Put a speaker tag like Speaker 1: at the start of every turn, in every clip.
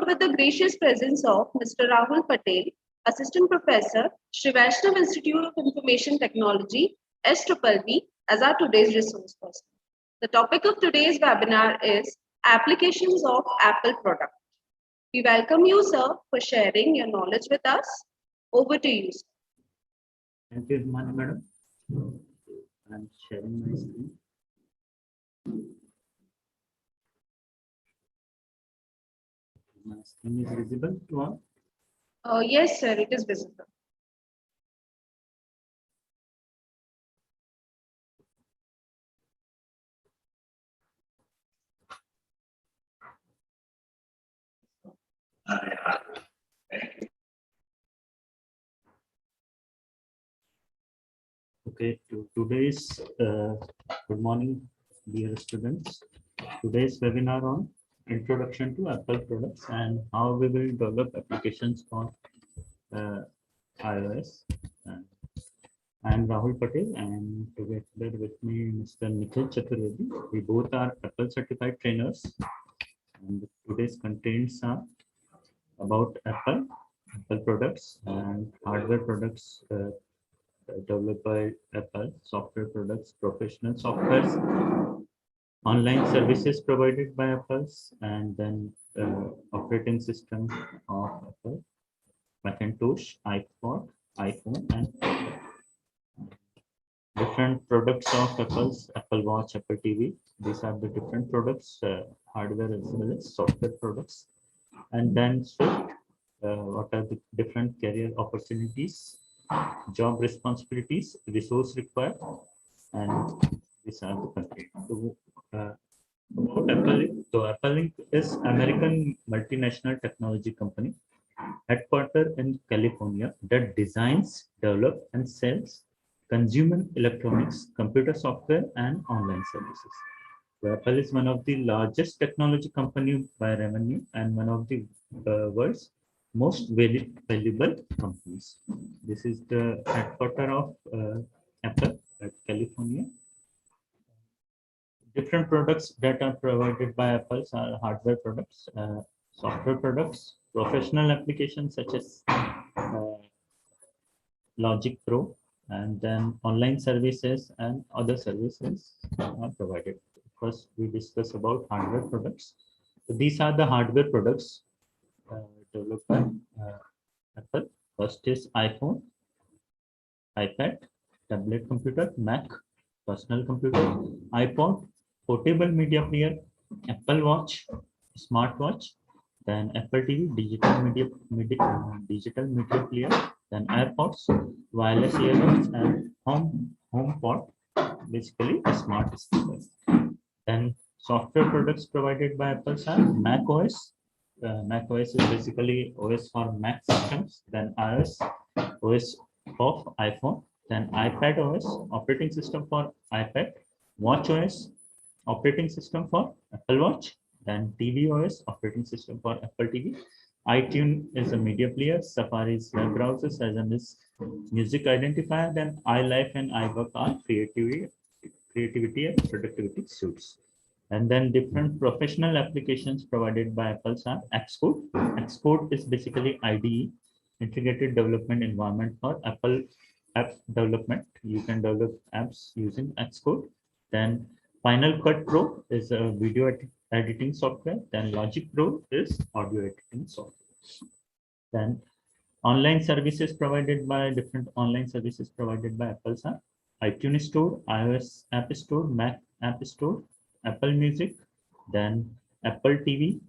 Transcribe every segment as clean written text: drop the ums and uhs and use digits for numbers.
Speaker 1: with the gracious presence of Mr. Rahul Patel, Assistant Professor, Sri Vaishnav Institute of Information Technology, SBB, as our today's resource person. The topic of today's webinar is Applications of Apple Product. We welcome you, sir, for sharing your knowledge with us. Over to you, sir.
Speaker 2: Thank you, madam. I'm sharing my screen. My screen is visible to all?
Speaker 1: Yes, sir, it is visible.
Speaker 2: Okay, today's good morning, dear students. Today's webinar on introduction to Apple products and how we will develop applications for iOS. I'm Rahul Patel, and together with me, Mr. Nikhil Chaturvedi. We both are Apple certified trainers, and today's contents are about Apple products and hardware products developed by Apple, software products, professional softwares, online services provided by Apple, and then operating system of Apple, Macintosh, iPod, iPhone, and different products of Apple's, Apple Watch, Apple TV. These are the different products, hardware as well as software products. And then Swift, what are the different career opportunities, job responsibilities, resource required, and these are the country. So, about Apple, so Apple Inc. is American multinational technology company headquartered in California that designs, develops, and sells consumer electronics, computer software, and online services. So Apple is one of the largest technology company by revenue and one of the world's most valuable companies. This is the headquarters of Apple at California. Different products that are provided by Apple are hardware products, software products, professional applications such as Logic Pro, and then online services and other services are provided. First, we discuss about hardware products. So these are the hardware products developed by Apple. First is iPhone, iPad, tablet computer, Mac, personal computer, iPod, portable media player, Apple Watch, smartwatch, then Apple TV, digital media player, then AirPods, wireless earbuds, and HomePod, basically a smart speaker. Then software products provided by Apple are macOS. macOS is basically OS for Mac systems. Then iOS, OS of iPhone. Then iPad OS, operating system for iPad. Watch OS, operating system for Apple Watch. Then TV OS, operating system for Apple TV. iTunes is a media player. Safari is web browsers, as well as music identifier. Then iLife and iWork are creativity and productivity suites. And then different professional applications provided by Apple are Xcode. Xcode is basically IDE, integrated development environment for Apple app development. You can develop apps using Xcode. Then Final Cut Pro is a video editing software. Then Logic Pro is audio editing software. Then online services provided by different online services provided by Apple are iTunes Store, iOS App Store, Mac App Store, Apple Music, then Apple TV,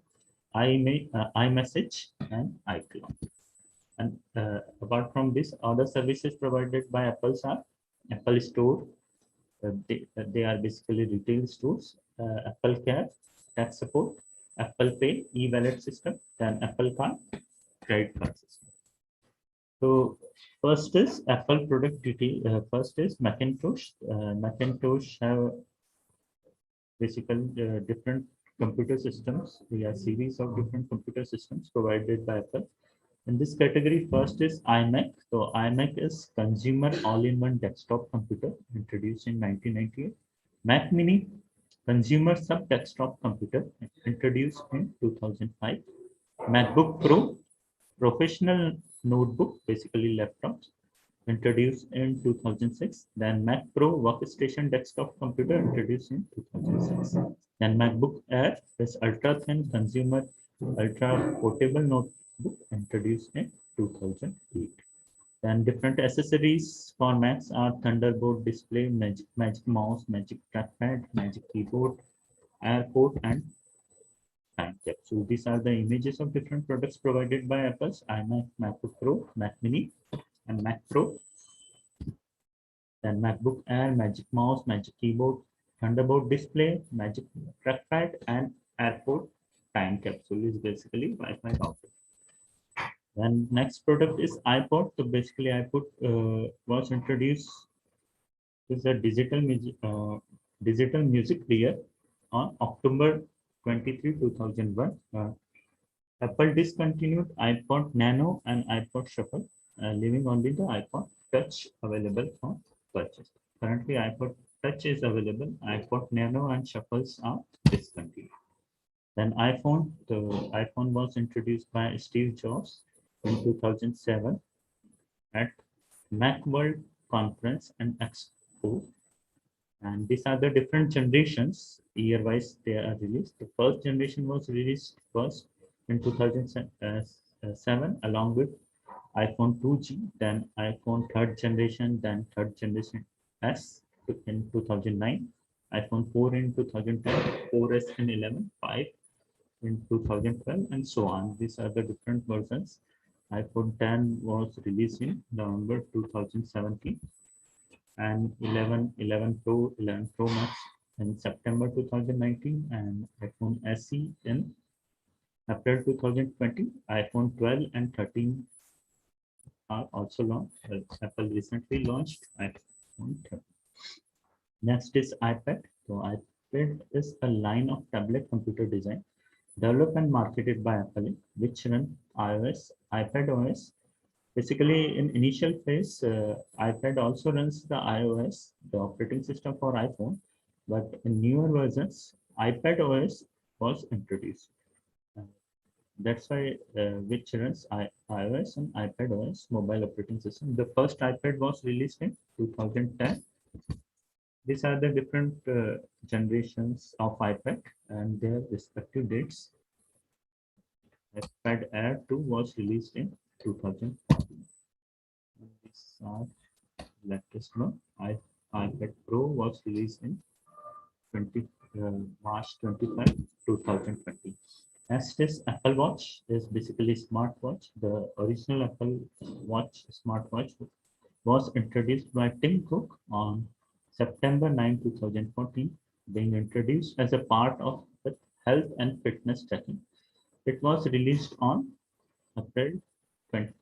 Speaker 2: iMessage, and iCloud. And apart from this, other services provided by Apple are Apple Store. They are basically retail stores. Apple Care, tax support, Apple Pay, e-wallet system, then Apple Card, credit card system. So first is Apple product detail. First is Macintosh. Macintosh have basically different computer systems. We have series of different computer systems provided by Apple. In this category, first is iMac. So iMac is consumer all-in-one desktop computer introduced in 1998. Mac Mini, consumer sub-desktop computer introduced in 2005. MacBook Pro, professional notebook, basically laptops, introduced in 2006. Then Mac Pro workstation desktop computer introduced in 2006. Then MacBook Air, this ultra thin consumer, ultra portable notebook introduced in 2008. Then different accessories for Macs are Thunderbolt display, Magic Mouse, Magic Trackpad, Magic Keyboard, Airport, and Time Capsule. These are the images of different products provided by Apple's iMac, MacBook Pro, Mac Mini, and Mac Pro. Then MacBook Air, Magic Mouse, Magic Keyboard, Thunderbolt display, Magic Trackpad, and Airport Time Capsule is basically Wi-Fi router. Then next product is iPod. So basically iPod was introduced as a digital music player on October 23, 2001. Apple discontinued iPod Nano and iPod Shuffle, leaving only the iPod Touch available for purchase. Currently, iPod Touch is available. iPod Nano and Shuffles are discontinued. Then the iPhone was introduced by Steve Jobs in 2007 at Macworld Conference and Expo. And these are the different generations. Year-wise, they are released. The first generation was released first in 2007, along with iPhone 2G, then iPhone third generation, then third generation S in 2009, iPhone 4 in 2010, 4S in 11, 5 in 2012, and so on. These are the different versions. iPhone 10 was released in November 2017, and 11 Pro, 11 Pro Max in September 2019, and iPhone SE in April 2020. iPhone 12 and 13 are also launched. Apple recently launched iPhone 13. Next is iPad. So iPad is a line of tablet computer design developed and marketed by Apple, which run iOS, iPad OS. Basically, in initial phase, iPad also runs the iOS, the operating system for iPhone, but in newer versions, iPad OS was introduced. That's why which runs iOS and iPad OS mobile operating system. The first iPad was released in 2010. These are the different generations of iPad and their respective dates. iPad Air 2 was released in 2014. These are latest one. iPad Pro was released in 20, March 25, 2020. Next is Apple Watch. Is basically smartwatch. The original Apple Watch smartwatch was introduced by Tim Cook on September 9, 2014, being introduced as a part of the health and fitness tracking. It was released on April 20,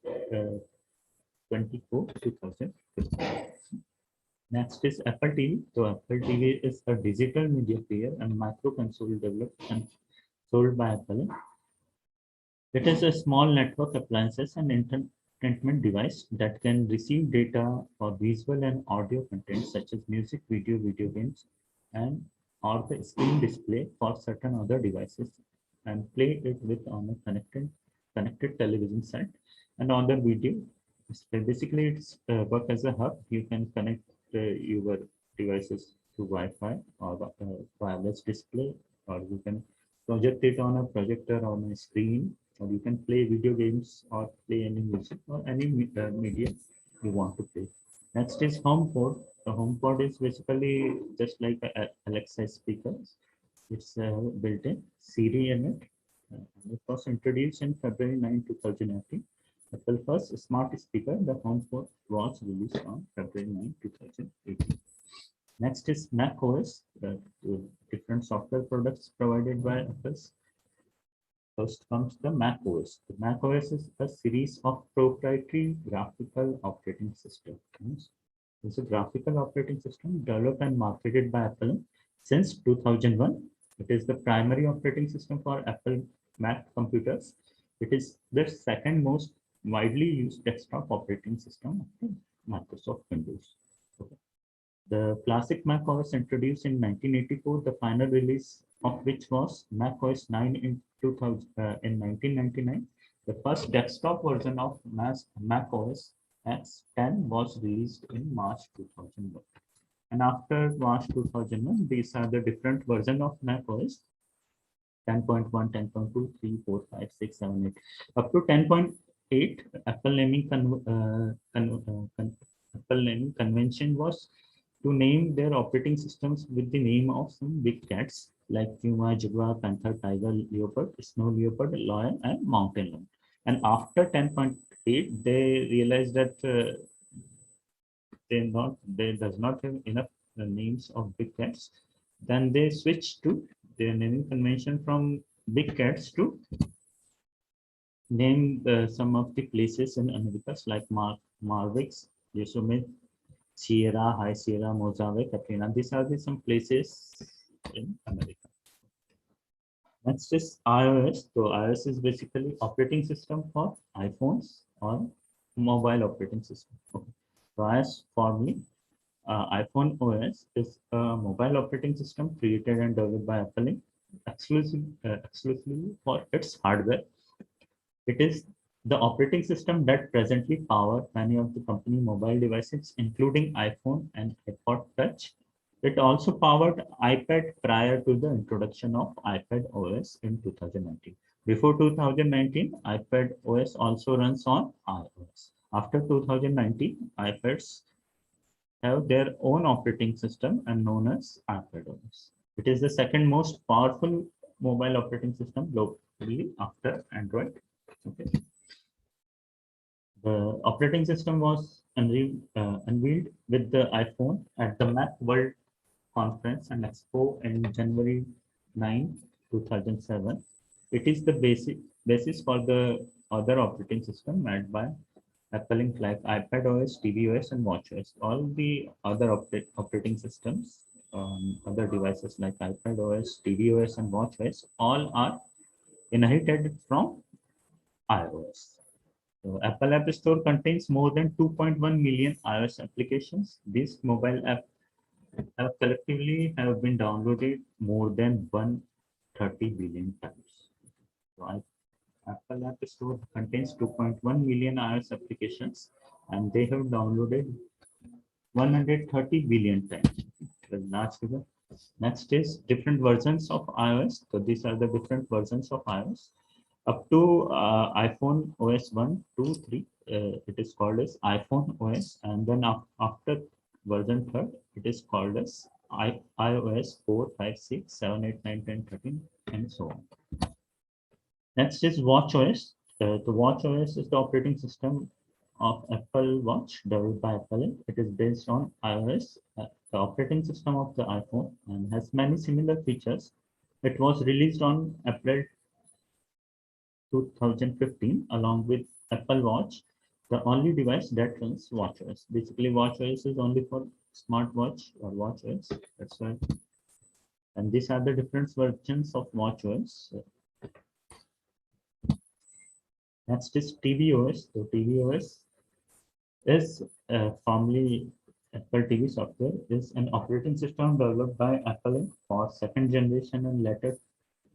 Speaker 2: 24, 2015. Next is Apple TV. So Apple TV is a digital media player and micro console developed and sold by Apple. It is a small network appliances and entertainment device that can receive data for visual and audio content such as music, video games, and or the screen display for certain other devices, and play it with on a connected television set and on the video display. Basically, it's work as a hub. You can connect your devices to Wi-Fi or wireless display, or you can project it on a projector on a screen, or you can play video games or play any music or any media you want to play. Next is HomePod. The HomePod is basically just like a Alexa speakers. It's built-in Siri in it. It was introduced in February 9, 2018. Apple first smart speaker, the HomePod, was released on February 9, 2018. Next is macOS, the different software products provided by Apple. First comes the macOS. The macOS is a series of proprietary graphical operating systems. It's a graphical operating system developed and marketed by Apple since 2001. It is the primary operating system for Apple Mac computers. It is the second most widely used desktop operating system after Microsoft Windows. Okay. The classic macOS introduced in 1984, the final release of which was macOS 9 in 2000, in 1999. The first desktop version of macOS X 10 was released in March 2001. And after March 2001, these are the different versions of macOS: 10.1, 10.2, 3, 4, 5, 6, 7, 8. Up to 10.8, Apple naming convention was to name their operating systems with the name of some big cats like Puma, Jaguar, Panther, Tiger, Leopard, Snow Leopard, Lion, and Mountain Lion. And after 10.8, they realized that they does not have enough names of big cats. Then they switched to their naming convention from big cats to name some of the places in Americas like Malvix, Yosemite, Sierra, High Sierra, Mojave, Katrina. These are some places in America. Next is iOS. So iOS is basically operating system for iPhones or mobile operating system. Okay. So iOS formally, iPhone OS is a mobile operating system created and developed by Apple exclusively for its hardware. It is the operating system that presently powers many of the company mobile devices, including iPhone and iPod Touch. It also powered iPad prior to the introduction of iPad OS in 2019. Before 2019, iPad OS also runs on iOS. After 2019, iPads have their own operating system and known as iPad OS. It is the second most powerful mobile operating system globally after Android. Okay. The operating system was unveiled with the iPhone at the Mac World Conference and Expo in January 9, 2007. It is the basis for the other operating system made by Apple Inc. like iPad OS, tvOS, and watchOS. All the other operating systems on other devices like iPad OS, tvOS, and watchOS all are inherited from iOS. So Apple App Store contains more than 2.1 million iOS applications. These mobile apps have collectively have been downloaded more than 130 billion times. So Apple App Store contains 2.1 million iOS applications, and they have downloaded 130 billion times. That's large figure. Next is different versions of iOS. So these are the different versions of iOS. Up to iPhone OS 1, 2, 3, it is called as iPhone OS, and then after version 3, it is called as iOS 4, 5, 6, 7, 8, 9, 10, 13, and so on. Next is watchOS. The watchOS is the operating system of Apple Watch developed by Apple. It is based on iOS, the operating system of the iPhone, and has many similar features. It was released on April 2015 along with Apple Watch, the only device that runs watchOS. Basically, watchOS is only for smartwatch or watchOS. That's why. And these are the different versions of watchOS. Next is tvOS. So tvOS is formerly Apple TV software, is an operating system developed by Apple for second generation and later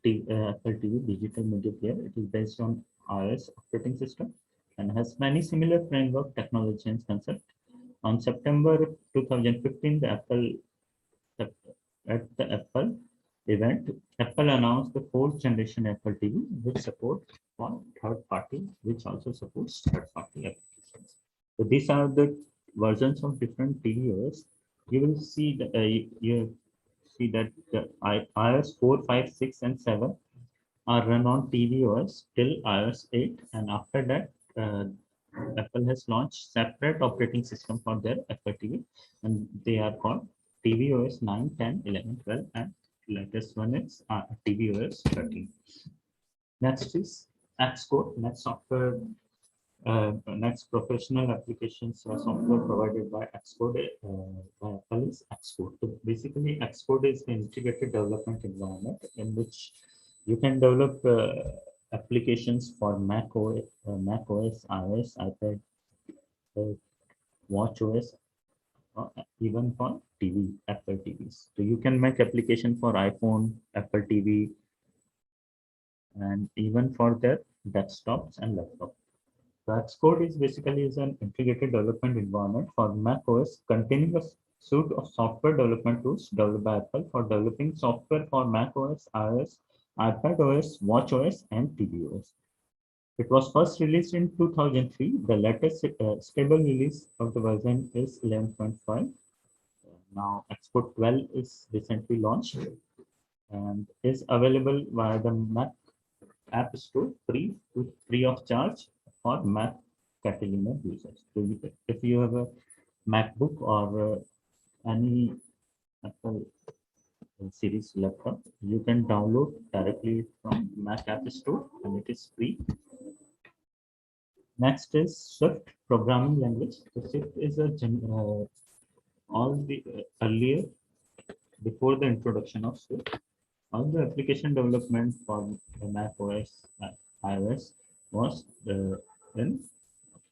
Speaker 2: Apple TV digital media player. It is based on iOS operating system and has many similar framework, technology, and concept. On September 2015, at the Apple event, Apple announced the fourth generation Apple TV, which support for third party, which also supports third party applications. So these are the versions of different tvOS. You will see that you see that the iOS 4, 5, 6, and 7 are run on tvOS till iOS 8, and after that, Apple has launched separate operating system for their Apple TV, and they are called tvOS 9, 10, 11, 12, and latest one is tvOS 13. Next is Xcode. Next professional applications software provided by Xcode by Apple is Xcode. So basically, Xcode is the integrated development environment in which you can develop applications for macOS, iOS, iPad, watchOS, even for TV, Apple TVs. So you can make application for iPhone, Apple TV, and even for their desktops and laptops. So Xcode is basically is an integrated development environment for macOS containing a suite of software development tools developed by Apple for developing software for macOS, iOS, iPadOS, watchOS, and tvOS. It was first released in 2003. The latest stable release of the version is 11.5. Now Xcode 12 is recently launched and is available via the Mac App Store free of charge for Mac Catalina users. So if you have a MacBook or any Apple series laptop, you can download directly from Mac App Store and it is free. Next is Swift programming language. So Swift is all the earlier before the introduction of Swift. All the application development for the Mac OS, iOS was in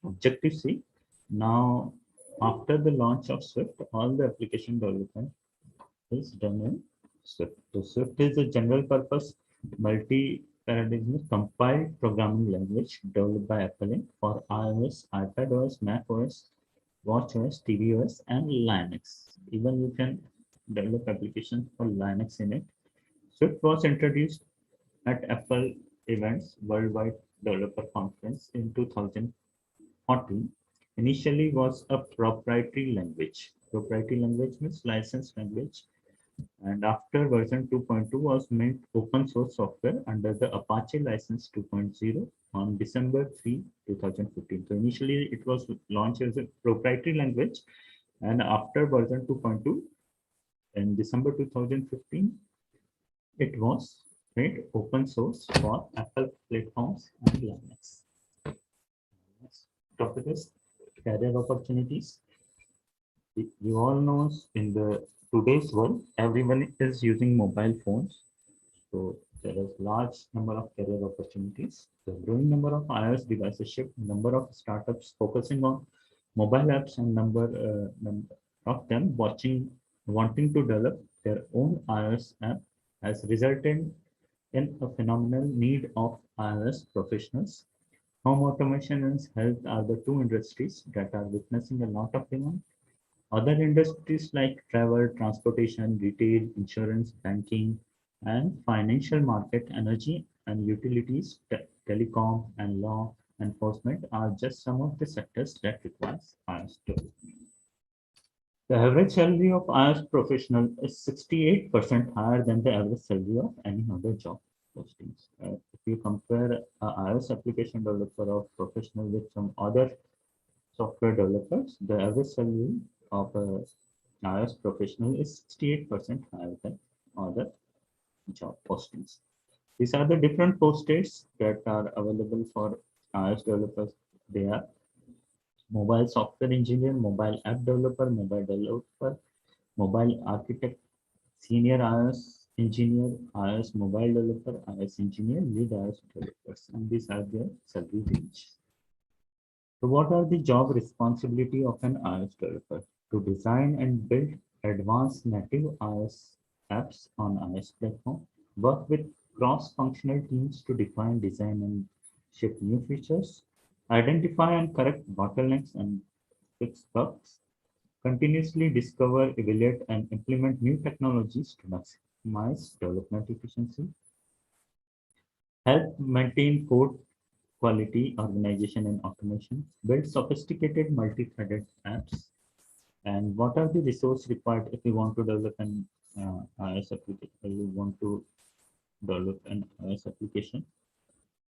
Speaker 2: Objective-C. Now, after the launch of Swift, all the application development is done in Swift. So Swift is a general purpose multi-paradigm compiled programming language developed by Apple Inc. for iOS, iPadOS, macOS, watchOS, tvOS, and Linux. Even you can develop applications for Linux in it. Swift was introduced at Apple Events Worldwide Developer Conference in 2014. Initially was a proprietary language. Proprietary language means licensed language. And after version 2.2 was made open source software under the Apache license 2.0 on December 3, 2015. So initially it was launched as a proprietary language, and after version 2.2 in December 2015, it was made open source for Apple platforms and Linux. Next topic is career opportunities. You all know in the today's world, everyone is using mobile phones. So there is large number of career opportunities. The growing number of iOS devices ship, number of startups focusing on mobile apps, and number of them wanting to develop their own iOS app has resulted in a phenomenal need of iOS professionals. Home automation and health are the two industries that are witnessing a lot of demand. Other industries like travel, transportation, retail, insurance, banking, and financial market, energy and utilities, telecom, and law enforcement are just some of the sectors that require iOS development. The average salary of iOS professional is 68% higher than the average salary of any other job postings. If you compare an iOS application developer or professional with some other software developers, the average salary of a iOS professional is 68% higher than other job postings. These are the different post dates that are available for iOS developers. They are mobile software engineer, mobile app developer, mobile architect, senior iOS engineer, iOS mobile developer, iOS engineer, lead iOS developers, and these are their salary range. So what are the job responsibility of an iOS developer? To design and build advanced native iOS apps on iOS platform, work with cross-functional teams to define, design, and ship new features, identify and correct bottlenecks and fix bugs, continuously discover, evaluate, and implement new technologies to maximize development efficiency, help maintain code quality, organization, and automation, build sophisticated multi-threaded apps, and what are the resources required if you want to develop an iOS application, you want to develop an iOS application.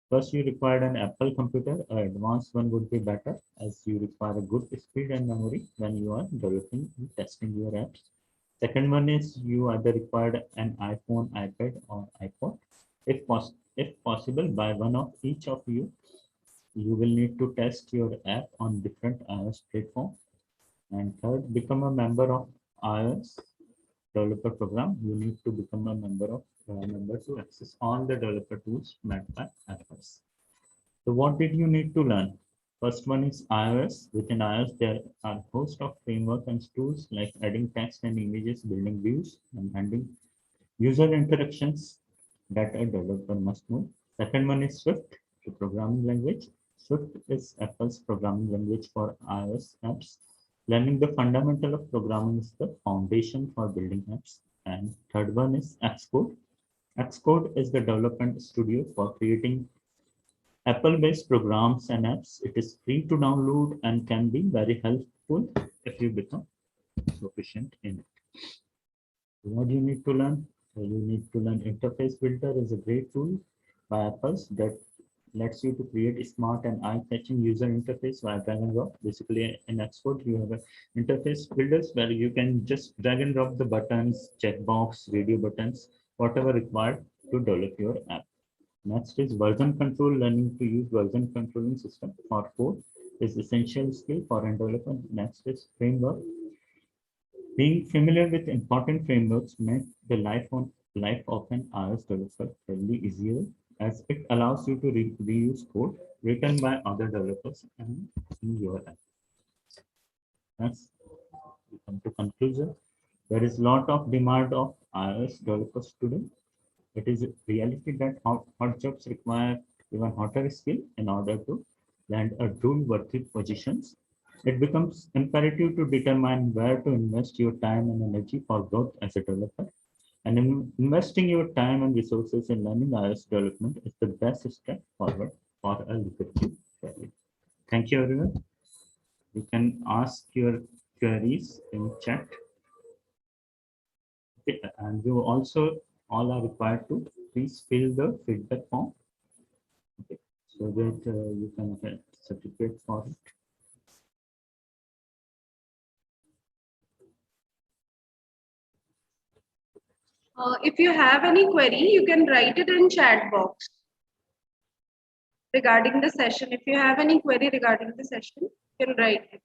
Speaker 2: First, you require an Apple computer. An advanced one would be better as you require a good speed and memory when you are developing and testing your apps. Second one is you either required an iPhone, iPad, or iPod. If possible, by one of each of you, you will need to test your app on different iOS platforms. And third, become a member of iOS developer program. You need to become a member to access all the developer tools made by Apple. So what did you need to learn? First one is iOS. Within iOS, there are a host of framework and tools like adding text and images, building views, and handling user interactions that a developer must know. Second one is Swift, the programming language. Swift is Apple's programming language for iOS apps. Learning the fundamental of programming is the foundation for building apps. And third one is Xcode. Xcode is the development studio for creating Apple-based programs and apps. It is free to download and can be very helpful if you become proficient in it. What do you need to learn? You need to learn Interface Builder is a great tool by Apple's that lets you to create a smart and eye-catching user interface via drag and drop. Basically, in Xcode, you have a interface builders where you can just drag and drop the buttons, checkbox, radio buttons, whatever required to develop your app. Next is version control. Learning to use version controlling system for code is essential skill for a developer. Next is framework. Being familiar with important frameworks makes the life of an iOS developer fairly easier as it allows you to reuse code written by other developers and in your app. Next, we come to conclusion. There is a lot of demand of iOS developers today. It is a reality that hot jobs require even hotter skill in order to land a true worthy positions. It becomes imperative to determine where to invest your time and energy for growth as a developer. And investing your time and resources in learning iOS development is the best step forward for a lucrative career. Thank you, everyone. You can ask your queries in chat. Okay, and you also all are required to please fill the feedback form, okay, so that you can get certificate for it.
Speaker 1: If you have any query, you can write it in chat box regarding the session. If you have any query regarding the session, you can write it.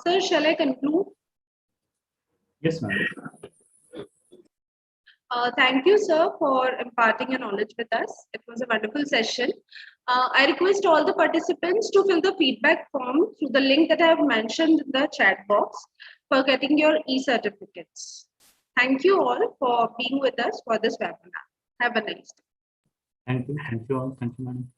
Speaker 1: Sir, shall I conclude?
Speaker 2: Yes, ma'am.
Speaker 1: Thank you, sir, for imparting your knowledge with us. It was a wonderful session. I request all the participants to fill the feedback form through the link that I have mentioned in the chat box for getting your e-certificates. Thank you all for being with us for this webinar. Have a nice day.
Speaker 2: Thank you all. Thank you, madam.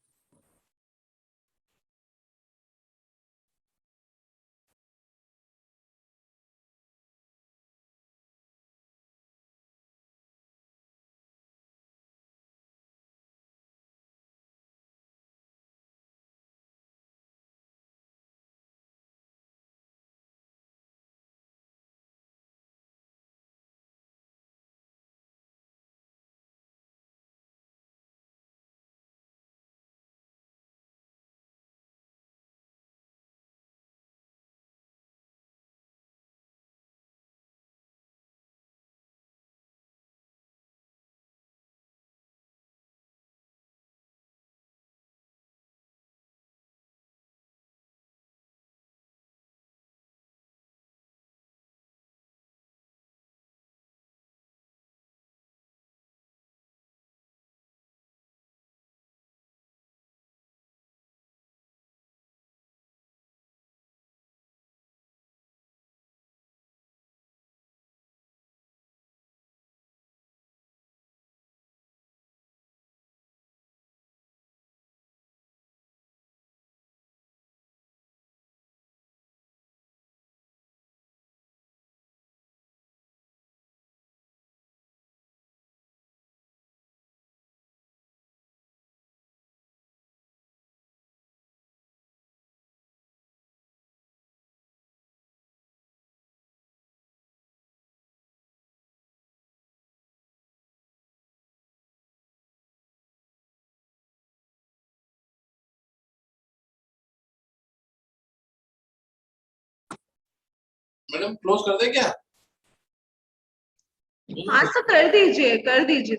Speaker 3: Madam close कर दे क्या?
Speaker 1: हाँ sir कर दीजिए